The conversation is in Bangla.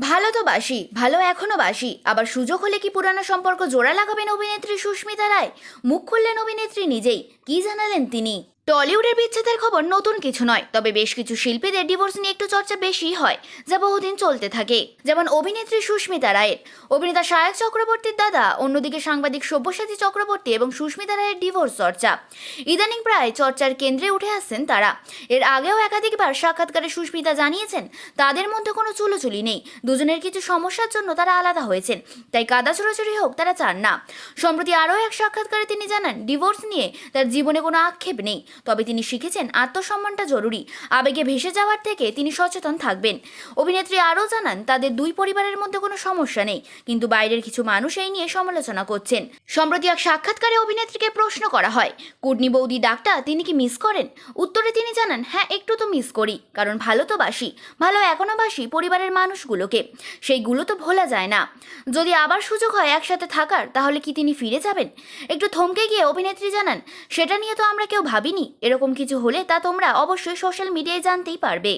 ভালো তো বাসি, ভালো এখনো বাসি, আবার সুযোগ হলে কি পুরানো সম্পর্ক জোড়া লাগাবেন অভিনেত্রী সুস্মিতা রায়? মুখ খুললেন অভিনেত্রী নিজেই, কি জানালেন তিনি? টলিউডের বিচ্ছেদের খবর নতুন কিছু নয়, তবে বেশ কিছু শিল্পীদের ডিভোর্স নিয়ে একটু চর্চা বেশি হয়, যা বহুদিন চলতে থাকে। যেমন অভিনেত্রী সুস্মিতা রায়ের। অভিনেতা সায়ক চক্রবর্তীর দাদা, অন্যদিকে সাংবাদিক সব্যসাচী চক্রবর্তী এবং সুস্মিতা রায়ের ডিভোর্স চর্চা ইদানিং প্রায় চর্চার কেন্দ্রে উঠে আসছেন তারা। এর আগেও একাধিকবার সাক্ষাৎকারে সুস্মিতা জানিয়েছেন তাদের মধ্যে কোনো চুলোচুলি নেই, দুজনের কিছু সমস্যার জন্য তারা আলাদা হয়েছেন, তাই কাদা ছোড়াছুড়ি হোক তারা চান না। সম্প্রতি আরও এক সাক্ষাৎকারে তিনি জানান ডিভোর্স নিয়ে তার জীবনে কোনো আক্ষেপ নেই, তবে তিনি শিখেছেন আত্মসম্মানটা জরুরি, আবেগে ভেসে যাওয়ার থেকে তিনি সচেতন থাকবেন। অভিনেত্রী আরও জানান তাদের দুই পরিবারের মধ্যে কোনো সমস্যা নেই, কিন্তু বাইরের কিছু মানুষ এই নিয়ে সমালোচনা করছেন। সম্প্রতি এক সাক্ষাৎকারে অভিনেত্রীকে প্রশ্ন করা হয়, কুটনি বৌদি ডাকটা তিনি কি মিস করেন? উত্তরে তিনি জানান, হ্যাঁ একটু তো মিস করি, কারণ ভালো তো বাসি, ভালো এখনো বাসি পরিবারের মানুষগুলোকে, সেইগুলো তো ভোলা যায় না। যদি আবার সুযোগ হয় একসাথে থাকার, তাহলে কি তিনি ফিরে যাবেন? একটু থমকে গিয়ে অভিনেত্রী জানান, সেটা নিয়ে তো আমরা কেউ ভাবিনি, এরকম কিছু হলে তা তোমরা অবশ্যই সোশ্যাল মিডিয়ায় জানতেই পারবে।